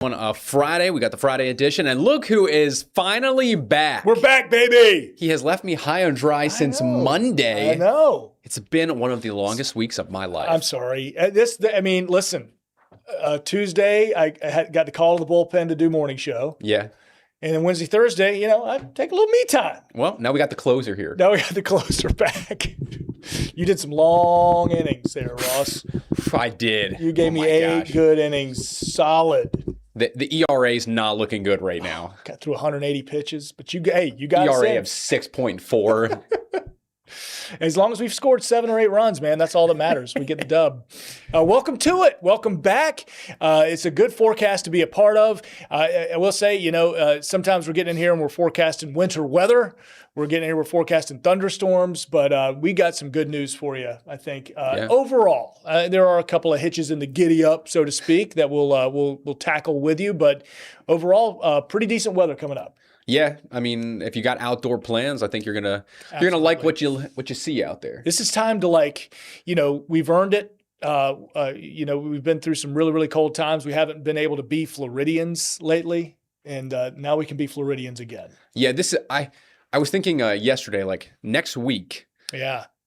On a Friday, we got the Friday edition, and look who is finally back. We're back, baby. He has left me high and dry since Monday. I know. It's been one of the longest weeks of my life. I'm sorry. Listen, Tuesday, I got the call to the bullpen to do morning show. Yeah. And then Wednesday, Thursday, I take a little me time. Well, now we got the closer here. Now we got the closer back. You did some long innings there, Ross. I did. You gave me 8 good innings, solid. The ERA is not looking good right now. Got through 180 pitches, but you got ERA of 6.4. As long as we've scored 7 or 8 runs, man, that's all that matters. We get the dub. Welcome to it. Welcome back. It's a good forecast to be a part of. I will say, sometimes we're getting in here and we're forecasting winter weather. We're getting in here, we're forecasting thunderstorms, but we got some good news for you, I think. Overall, there are a couple of hitches in the giddy up, so to speak, that we'll tackle with you. But overall, pretty decent weather coming up. Yeah, I mean, if you got outdoor plans, I think you're gonna like what you see out there. This is time to we've earned it. We've been through some really, really cold times. We haven't been able to be Floridians lately, and now we can be Floridians again. Yeah, I was thinking yesterday, like next week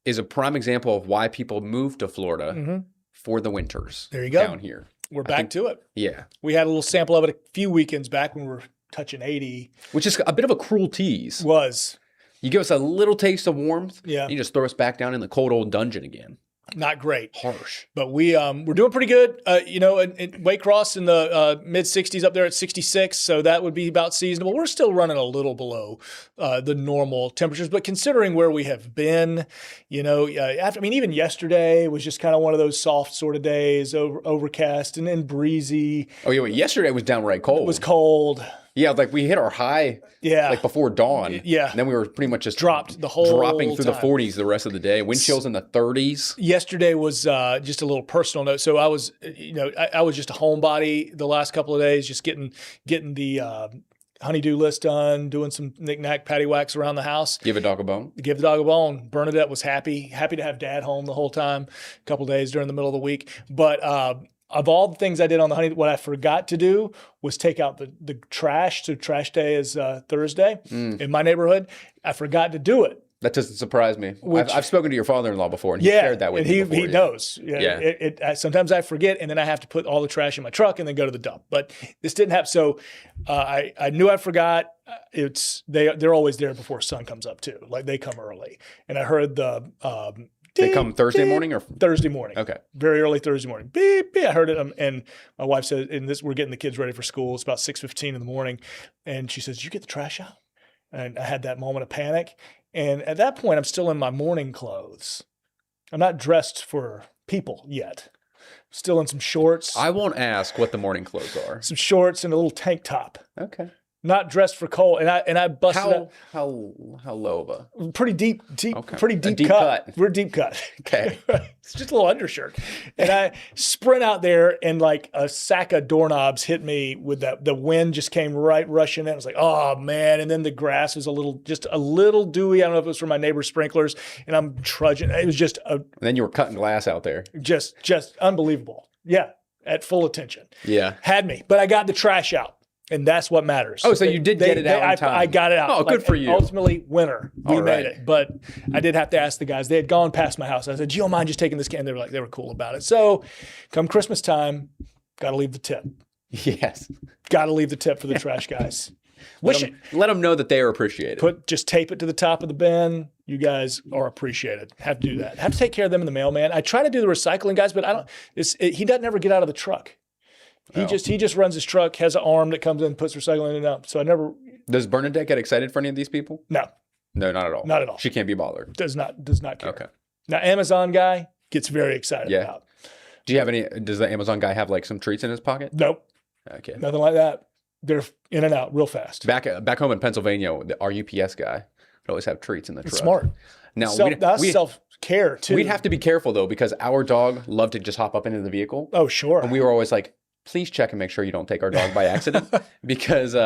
is a prime example of why people move to Florida for the winters. There you go. Down here. We're back to it. Yeah. We had a little sample of it a few weekends back when we were touching 80. Which is a bit of a cruel tease. Was. You give us a little taste of warmth, yeah. You just throw us back down in the cold old dungeon again. Not great. Harsh. But we're doing pretty good. In Waycross in the mid-60s up there at 66, so that would be about seasonable. We're still running a little below the normal temperatures, but considering where we have been, even yesterday was just kind of one of those soft sort of days, overcast and then breezy. Oh, yeah, yesterday was downright cold. It was cold. Yeah, like we hit our high before dawn. Yeah. And then we were pretty much just dropping through the 40s the rest of the day. Wind chills in the 30s. Yesterday was just a little personal note. So I was, I was just a homebody the last couple of days, just getting the honeydew list done, doing some knick-knack paddywhacks around the house. Give a dog a bone. Give the dog a bone. Bernadette was happy to have Dad home the whole time, a couple of days during the middle of the week. But of all the things I did on the honey, what I forgot to do was take out the trash. So trash day is Thursday in my neighborhood. I forgot to do it. That doesn't surprise me. I've spoken to your father-in-law before, and he shared that with me before. He knows. Yeah. Sometimes I forget, and then I have to put all the trash in my truck and then go to the dump. But this didn't happen. So I knew I forgot. They're always there before sun comes up too. Like they come early, and I heard the. They come Thursday morning or Thursday morning? Okay, very early Thursday morning. Beep, beep. I heard it, and my wife said, we're getting the kids ready for school. It's about 6:15 in the morning, and she says, "Did you get the trash out?" And I had that moment of panic, and at that point, I'm still in my morning clothes. I'm not dressed for people yet. Still in some shorts. I won't ask what the morning clothes are. Some shorts and a little tank top. Okay. Not dressed for cold, and I busted how low of a pretty deep okay. Pretty deep cut. We're deep cut. Okay, it's just a little undershirt, and I sprint out there, and like a sack of doorknobs hit me with that. The wind just came right rushing in. I was like, oh man! And then the grass was just a little dewy. I don't know if it was from my neighbor's sprinklers, and I'm trudging. It was just and then you were cutting glass out there. Just unbelievable. Yeah, at full attention. Yeah, had me, but I got the trash out. And that's what matters. Oh, so you did get it out in time. I got it out. Oh, good for you. Ultimately, winner. We made right. it. But I did have to ask the guys. They had gone past my house. I said, "Do you don't mind just taking this can?" They were cool about it. So come Christmas time, got to leave the tip. Yes. Got to leave the tip for the trash guys. Let them know that they are appreciated. Just tape it to the top of the bin. You guys are appreciated. Have to do that. Have to take care of them in the mailman. I try to do the recycling guys, but I don't. He doesn't ever get out of the truck. He just runs his truck, has an arm that comes in and puts recycling in and out. So I never. Does Bernadette get excited for any of these people? No. No, not at all. Not at all. She can't be bothered. Does not care. Okay. Now Amazon guy gets very excited about. Do you have any? Does the Amazon guy have like some treats in his pocket? Nope. Okay. Nothing like that. They're in and out real fast. Back home in Pennsylvania, our UPS guy would always have treats in the truck. Smart. Now that's self-care too. We'd have to be careful though because our dog loved to just hop up into the vehicle. Oh, sure. And we were always like, please check and make sure you don't take our dog by accident because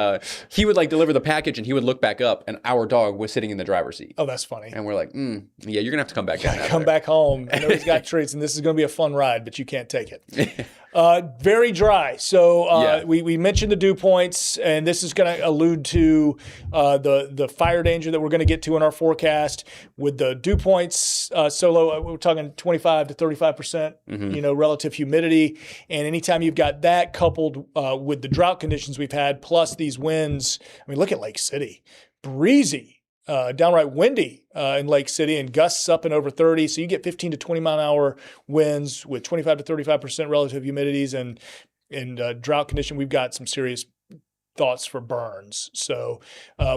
he would like deliver the package and he would look back up and our dog was sitting in the driver's seat. Oh, that's funny. And we're like, yeah, you're going to have to come back down. Come back home. I know he's got treats and this is going to be a fun ride, but you can't take it. Very dry. So we mentioned the dew points, and this is going to allude to the fire danger that we're going to get to in our forecast. With the dew points so low, we're talking 25 to 35%, relative humidity. And anytime you've got that coupled with the drought conditions we've had, plus these winds, I mean, look at Lake City, breezy. Downright windy in Lake City and gusts up and over 30. So you get 15 to 20 mile an hour winds with 25 to 35% relative humidities and drought condition. We've got some serious thoughts for burns. So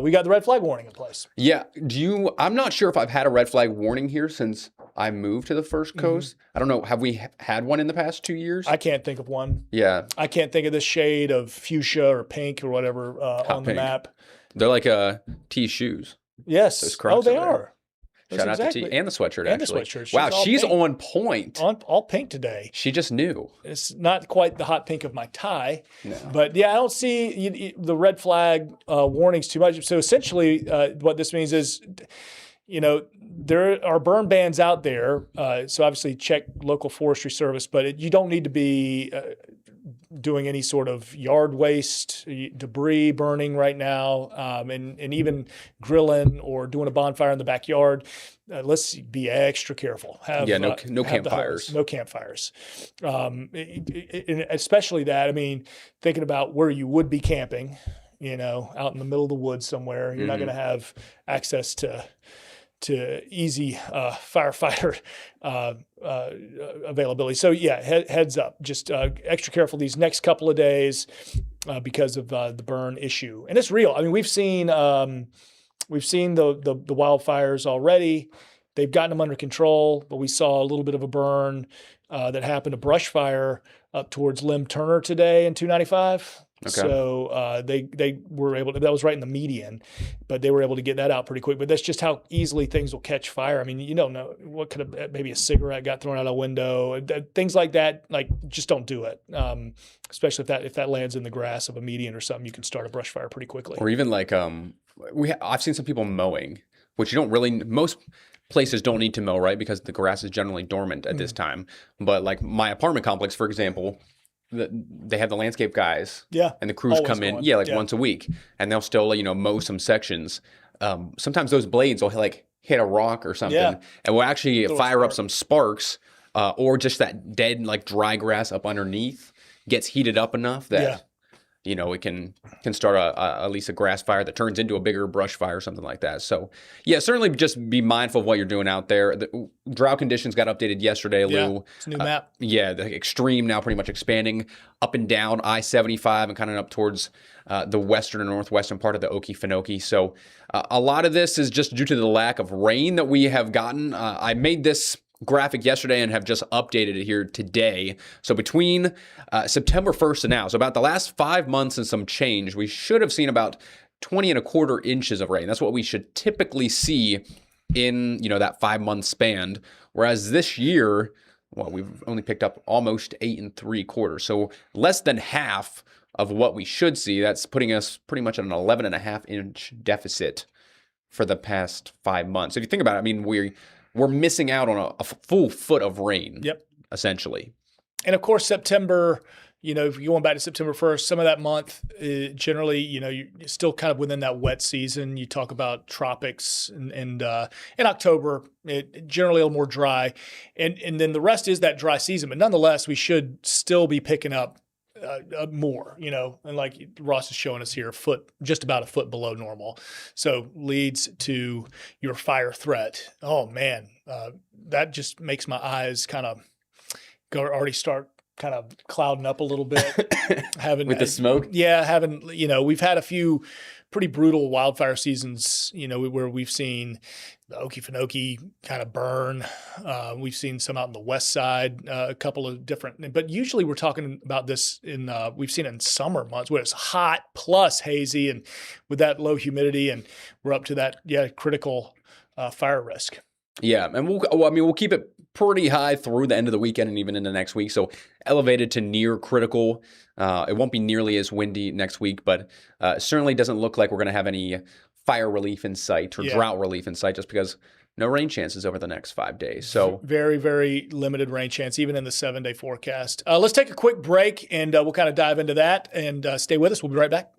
we got the red flag warning in place. Yeah. I'm not sure if I've had a red flag warning here since I moved to the First Coast. I don't know. Have we had one in the past 2 years? I can't think of one. Yeah. I can't think of the shade of fuchsia or pink or whatever on the map. They're like T shoes. Yes. Oh, they are. Shout out to T and the sweatshirt. And actually. The sweatshirt. Wow, she's on point. All pink today. She just knew. It's not quite the hot pink of my tie, no. But yeah, I don't see the red flag warnings too much. So essentially, what this means is, there are burn bans out there. So obviously, check local forestry service, but you don't need to be doing any sort of yard waste, debris burning right now, and even grilling or doing a bonfire in the backyard. Let's be extra careful. No campfires. No campfires. Especially that, I mean, thinking about where you would be camping, out in the middle of the woods somewhere, you're not going to have access to easy firefighter availability. So yeah, heads up, just extra careful these next couple of days because of the burn issue, and it's real. I mean, we've seen the wildfires already. They've gotten them under control, but we saw a little bit of a burn that happened, a brush fire up towards Lim Turner today in 295. Okay. So they were able to, that was right in the median, but they were able to get that out pretty quick. But that's just how easily things will catch fire. I mean, you don't know what could have, maybe a cigarette got thrown out a window, things like that. Like, just don't do it. Especially if that lands in the grass of a median or something, you can start a brush fire pretty quickly. Or even like I've seen some people mowing, which most places don't need to mow, right? Because the grass is generally dormant at this time. But like my apartment complex, for example, they have the landscape guys, and the crews come in, once a week, and they'll still, mow some sections. Sometimes those blades will hit a rock or something, and will actually fire up some sparks, or just that dead dry grass up underneath gets heated up enough that it can start at least a grass fire that turns into a bigger brush fire or something like that. So yeah, certainly just be mindful of what you're doing out there. The drought conditions got updated yesterday, Lew. It's a new map. The extreme now pretty much expanding up and down I-75 and kind of up towards the western and northwestern part of the Okefenokee. So a lot of this is just due to the lack of rain that we have gotten. I made this graphic yesterday and have just updated it here today. So between September 1st and now, so about the last 5 months and some change, we should have seen about 20.25 inches of rain. That's what we should typically see in, that 5 month span. Whereas this year, we've only picked up almost 8.75. So less than half of what we should see. That's putting us pretty much at an 11.5 inch deficit for the past 5 months. If you think about it, I mean, we're missing out on a full foot of rain, essentially. And of course, September, if you're going back to September 1st, some of that month, generally, you're still kind of within that wet season. You talk about tropics and in October, it generally a little more dry. And then the rest is that dry season. But nonetheless, we should still be picking up more, and like Ross is showing us here, just about a foot below normal. So leads to your fire threat. Oh man, that just makes my eyes kind of already start kind of clouding up a little bit. With the smoke? Yeah, we've had a few pretty brutal wildfire seasons, where we've seen the Okefenokee kind of burn. We've seen some out on the west side, a couple of different, but usually we're talking about this we've seen it in summer months where it's hot plus hazy and with that low humidity, and we're up to that, critical fire risk. Yeah, and we'll keep it pretty high through the end of the weekend and even into next week. So elevated to near critical. It won't be nearly as windy next week, but certainly doesn't look like we're going to have any fire relief in sight or drought relief in sight, just because no rain chances over the next 5 days. So very, very limited rain chance, even in the 7-day forecast. Let's take a quick break, and we'll kind of dive into that. And stay with us. We'll be right back.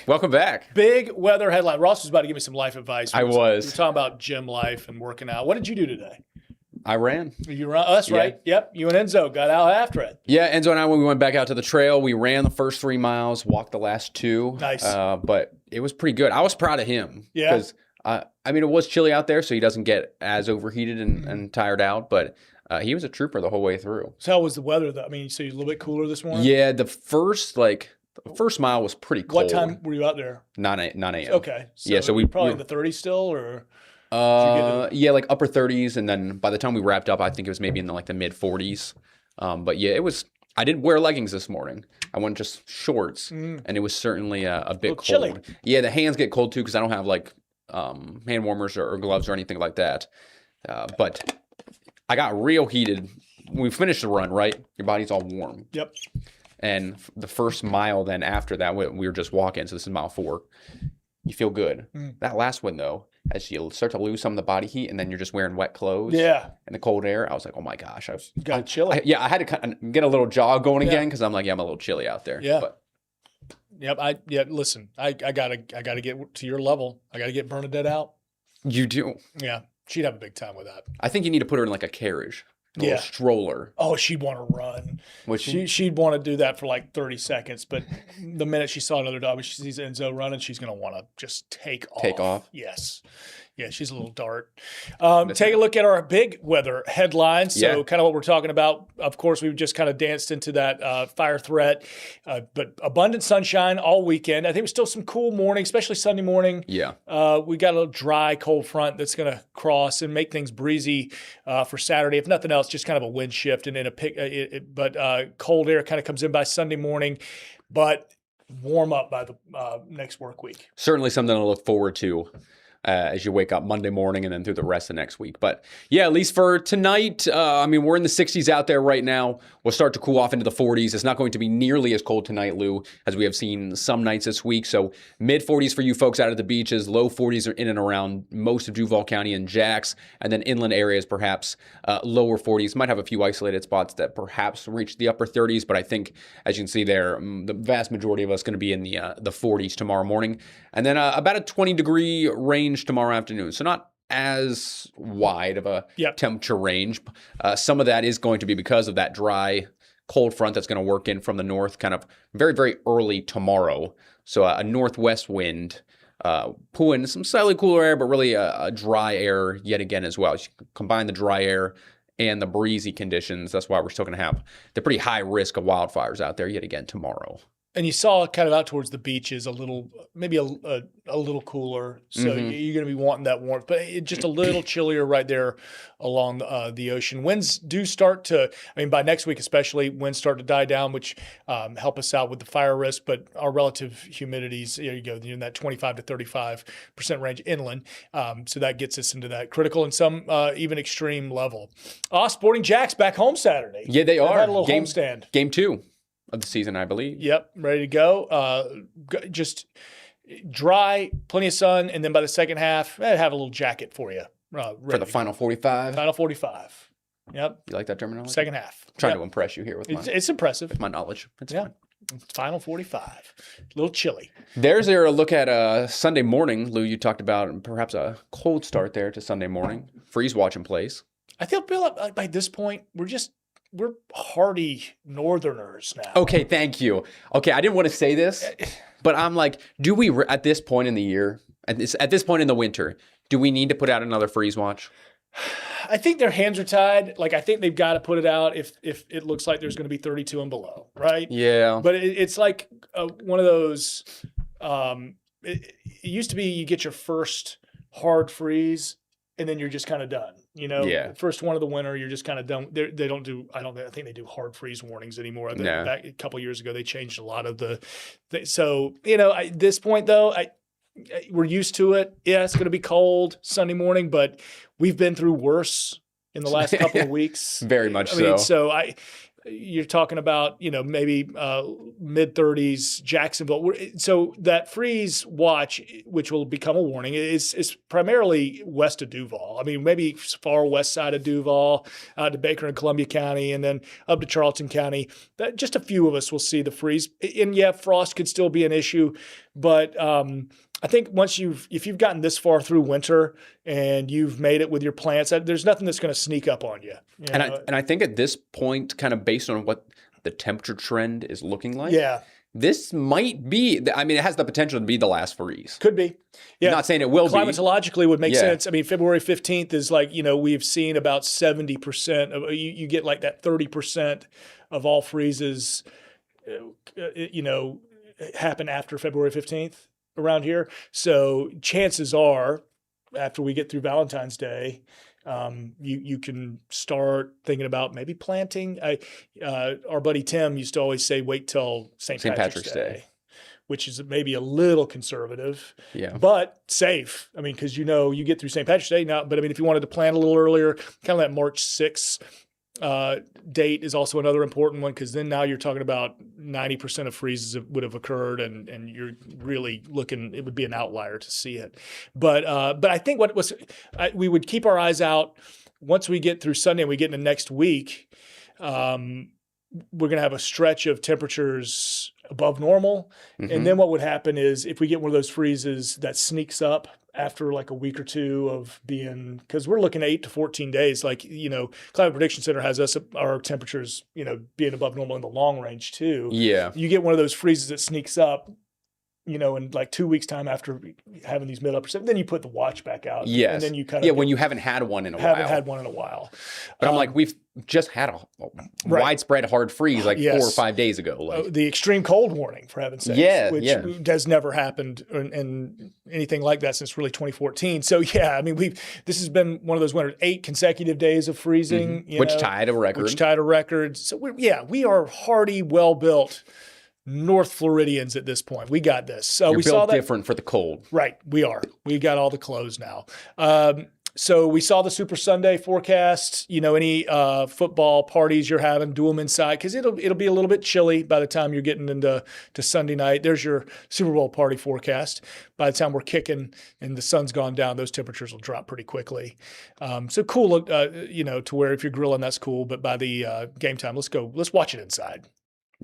welcome back. Big weather headline. Ross was about to give me some life advice. I was. We were talking about gym life and working out. What did you do today? I ran. You ran us, Yeah. right? Yep. You and Enzo got out after it. Yeah, Enzo and I, when we went back out to the trail, we ran the first 3 miles, walked the last 2. Nice. But it was pretty good. I was proud of him. Yeah. Because, I mean, it was chilly out there, so he doesn't get as overheated and tired out. But he was a trooper the whole way through. So how was the weather, though? I mean, so you're a little bit cooler this morning? Yeah, the first mile was pretty cold. What time were you out there? 9 a.m. Okay. So Yeah, so we probably in the 30s still, or? Yeah, like upper 30s, and then by the time we wrapped up, I think it was maybe in the mid 40s. But yeah, it was. I didn't wear leggings this morning. I went just shorts, and it was certainly a bit cold. Chilly. Yeah, the hands get cold too because I don't have hand warmers or gloves or anything like that. But I got real heated. We finished the run, right? Your body's all warm. Yep. And the first mile, then after that, we were just walking. So this is mile 4. You feel good. That last one, though, as you start to lose some of the body heat, and then you're just wearing wet clothes. Yeah. And the cold air, I was like, oh my gosh. Got chilly. I had to kind of get a little jog going again because I'm like, yeah, I'm a little chilly out there. Yeah. But Yep. Listen, I gotta get to your level. I gotta get Bernadette out. you do. Yeah. She'd have a big time with that. I think you need to put her in a carriage, a little stroller. Oh, she'd want to run. Which She'd want to do that for 30 seconds, but the minute she saw another dog, she sees Enzo running, she's going to want to just take off. Take off? Yes. Yeah, she's a little dart. Take a look at our big weather headlines. So kind of what we're talking about. Of course, we've just kind of danced into that fire threat, but abundant sunshine all weekend. I think it was still some cool morning, especially Sunday morning. Yeah. We got a little dry, cold front that's going to cross and make things breezy for Saturday. If nothing else, just kind of a wind shift and then but cold air kind of comes in by Sunday morning, but warm up by the next work week. Certainly something to look forward to. As you wake up Monday morning and then through the rest of next week. But yeah, at least for tonight, we're in the 60s out there right now. We'll start to cool off into the 40s. It's not going to be nearly as cold tonight, Lew, as we have seen some nights this week. So mid 40s for you folks out at the beaches. Low 40s are in and around most of Duval County and Jax. And then inland areas, perhaps lower 40s. Might have a few isolated spots that perhaps reach the upper 30s. But I think, as you can see there, the vast majority of us going to be in the 40s tomorrow morning. And then about a 20-degree range tomorrow afternoon. So not as wide of a Yep. temperature range. Some of that is going to be because of that dry, cold front that's going to work in from the north kind of very, very early tomorrow. So a northwest wind pull in some slightly cooler air, but really a dry air yet again as well. As you combine the dry air and the breezy conditions, that's why we're still going to have the pretty high risk of wildfires out there yet again tomorrow. And you saw kind of out towards the beaches a little, maybe a little cooler. So you're going to be wanting that warmth, but just a little chillier right there along the ocean. Winds do start to, I mean, by next week especially, winds start to die down, which help us out with the fire risk. But our relative humidities, there you go, in that 25 to 35% range inland. So that gets us into that critical and some even extreme level. Sporting Jacks back home Saturday. Yeah, they are. Had a little homestand. Game 2 of the season, I believe. Yep, ready to go. Just dry, plenty of sun, and then by the second half, I'd have a little jacket for you. For the final 45? Final 45. Yep. You like that terminology? Second half. Trying to impress you here with it's impressive. my knowledge. It's fine. Final 45. A little chilly. There's a look at Sunday morning. Lou, you talked about perhaps a cold start there to Sunday morning. Freeze watch in place. I feel like by this point, we're hardy northerners now. Okay, thank you. Okay, I didn't want to say this, but I'm like, do we at this point in the year, at this point in the winter, do we need to put out another freeze watch? I think their hands are tied. Like I think they've got to put it out if it looks like there's going to be 32 and below, right? Yeah. But it's like one of those. It used to be you get your first hard freeze and then you're just kind of done. You know, first one of the winter, you're just kind of done. They don't do. I think they do hard freeze warnings anymore. No. Back a couple of years ago, they changed a lot of so at this point though, we're used to it. Yeah, it's going to be cold Sunday morning, but we've been through worse in the last couple of weeks. Very much I mean, so you're talking about, maybe mid 30s, Jacksonville. So that freeze watch, which will become a warning, is primarily west of Duval. I mean, maybe far west side of Duval, to Baker and Columbia County, and then up to Charleston County. Just a few of us will see the freeze. And yeah, frost could still be an issue, but I think if you've gotten this far through winter and you've made it with your plants, there's nothing that's going to sneak up on you. And I think at this point, kind of based on what the temperature trend is looking like, this might be. I mean, it has the potential to be the last freeze. Could be. Yeah. I'm not saying it will be. Climatologically would make sense. I mean, February 15th is like, we've seen about 70% of you get like that 30% of all freezes, happen after February 15th. Around here. So chances are after we get through Valentine's Day, you can start thinking about maybe planting. Our buddy Tim used to always say, wait till St. Patrick's Day, which is maybe a little conservative, but safe. I mean, because you get through St. Patrick's Day now, but I mean, if you wanted to plant a little earlier, kind of that March 6th date is also another important one, because then now you're talking about 90% of freezes would have occurred, and you're really looking. It would be an outlier to see it, but I think we would keep our eyes out once we get through Sunday and we get into next week. We're going to have a stretch of temperatures above normal, and then what would happen is if we get one of those freezes that sneaks up after like a week or two of being, because we're looking at 8 to 14 days, like, Climate Prediction Center has our temperatures, being above normal in the long range too. Yeah. You get one of those freezes that sneaks up, in like 2 weeks time after having these mid upper, then you put the watch back out. Yes. And then you kind of. when you haven't had one in a while. Haven't had one in a while. But I'm like, we've just had a widespread hard freeze 4 or 5 days ago. The extreme cold warning, for heaven's sake, which has never happened in anything like that since really 2014. So I mean, this has been one of those winters, 8 consecutive days of freezing, which tied a record. So we are hardy, well built North Floridians at this point. We got this. So You're we built saw that different for the cold. Right, we are. We got all the clothes now. So we saw the Super Sunday forecast. Any football parties you're having, do them inside, because it'll be a little bit chilly by the time you're getting into Sunday night. There's your Super Bowl party forecast. By the time we're kicking and the sun's gone down, those temperatures will drop pretty quickly. So cool, to where if you're grilling, that's cool. But by the game time, let's watch it inside.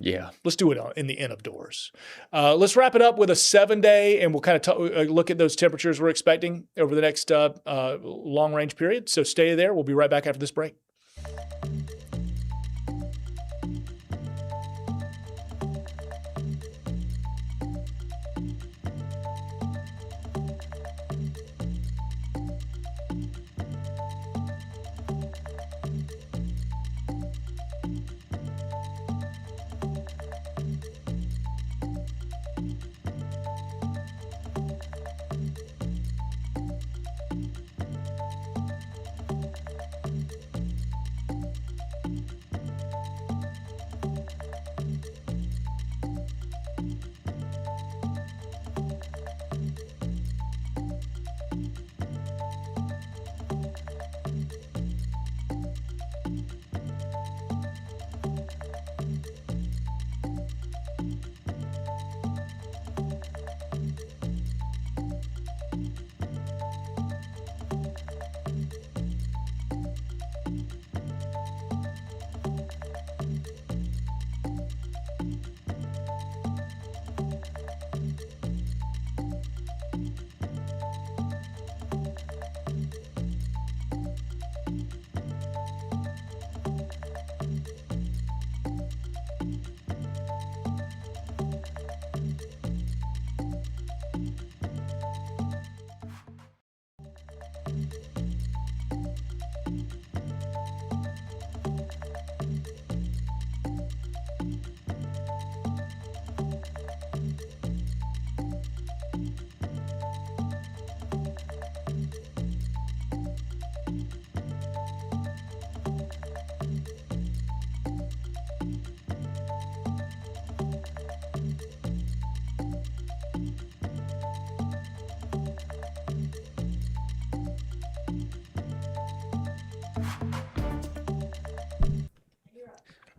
Yeah. Let's do it in the inn of doors. Let's wrap it up with a 7-day, and we'll kind of look at those temperatures we're expecting over the next long-range period. So stay there. We'll be right back after this break.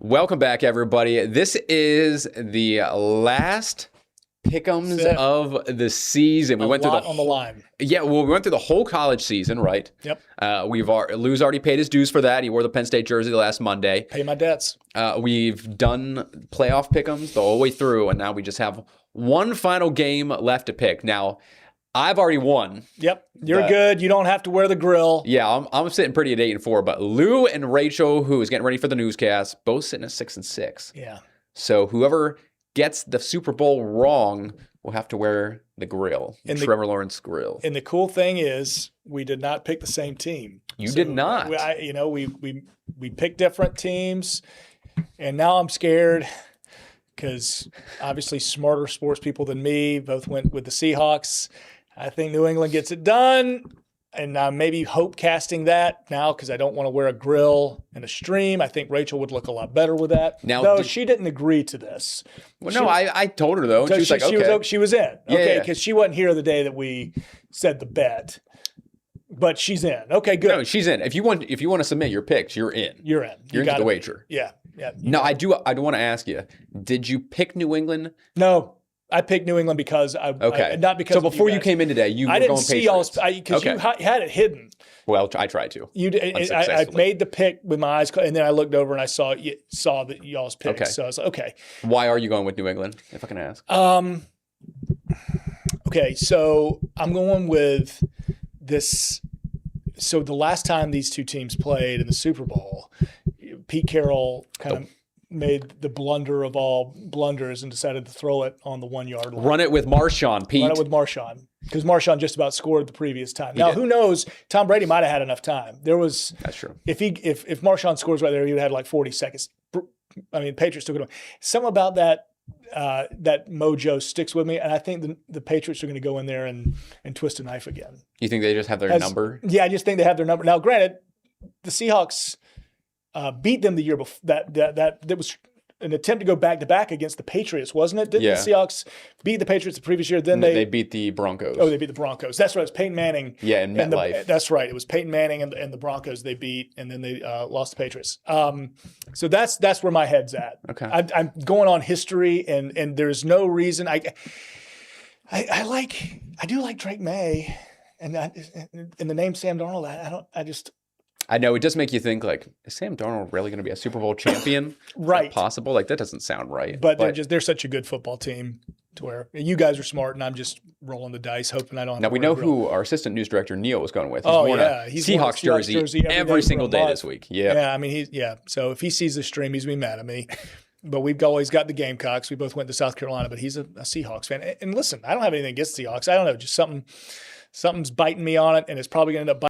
Welcome back, everybody. This is the last pick'ems of the season. We went through on the line. Yeah, well, we went through the whole college season, right? Yep. Lew's already paid his dues for that. He wore the Penn State jersey last Monday. Pay my debts. We've done playoff pick'ems the whole way through, and now we just have one final game left to pick. Now, I've already won. Yep, you're good. You don't have to wear the grill. Yeah, I'm sitting pretty at 8-4, but Lew and Rachel, who is getting ready for the newscast, both sitting at 6-6. Yeah. So whoever gets the Super Bowl wrong will have to wear the grill, Trevor Lawrence grill. And the cool thing is, we did not pick the same team. You did not. We picked different teams, and now I'm scared because obviously smarter sports people than me both went with the Seahawks. I think New England gets it done, and I'm maybe hope casting that now because I don't want to wear a grill and a stream. I think Rachel would look a lot better with that. Now, though she didn't agree to this. Well, I told her though. So she was like, okay. She was in. Yeah, okay, because she wasn't here the day that we said the bet. But she's in. Okay, good. No, she's in. If you want to submit your picks, you're in. You're in. You're into the wager. Yeah. No, I do want to ask you. Did you pick New England? No. I picked New England because not because. So before you came in today, you were going Patriots. Because you had it hidden. Well, I tried to. You did. I made the pick with my eyes closed, and then I looked over and I saw that y'all's pick. Okay. So I was like, okay. Why are you going with New England, if I can ask? Okay, so I'm going with this. So the last time these two teams played in the Super Bowl, Pete Carroll kind of made the blunder of all blunders and decided to throw it on the 1 yard line. Run it with Marshawn, Pete. Run it with Marshawn. Because Marshawn just about scored the previous time. Now, who knows? Tom Brady might have had enough time. That's true. If Marshawn scores right there, he would have had like 40 seconds. I mean, Patriots took it away. Something about that mojo sticks with me, and I think the Patriots are going to go in there and twist a knife again. You think they just have their number? Yeah, I just think they have their number. Now, granted, the Seahawks beat them the year before. That was an attempt to go back-to-back against the Patriots, wasn't it? Didn't the Seahawks beat the Patriots the previous year? Then they beat the Broncos. Oh, they beat the Broncos. That's right. It was Peyton Manning. Yeah, and MetLife. That's right. It was Peyton Manning and the Broncos they beat, and then they lost the Patriots. So that's where my head's at. Okay. I'm going on history, and there's no reason. I do like Drake May, and the name Sam Darnold. I know it does make you think, like, is Sam Darnold really going to be a Super Bowl champion? Is that Right. possible? Like, that doesn't sound right. But they're such a good football team to where you guys are smart and I'm just rolling the dice, hoping I don't have Now to we worry know about- who our assistant news director Neil was going with. He's Oh, worn yeah. a He's worn a Seahawks jersey every for single a day month. this week. Yeah. Yeah, I mean, so if he sees the stream, he's going to be mad at me. But we've always got the Gamecocks. We both went to South Carolina, but he's a Seahawks fan. And listen, I don't have anything against Seahawks. I don't know, just something's biting me on it, and it's probably going to end up biting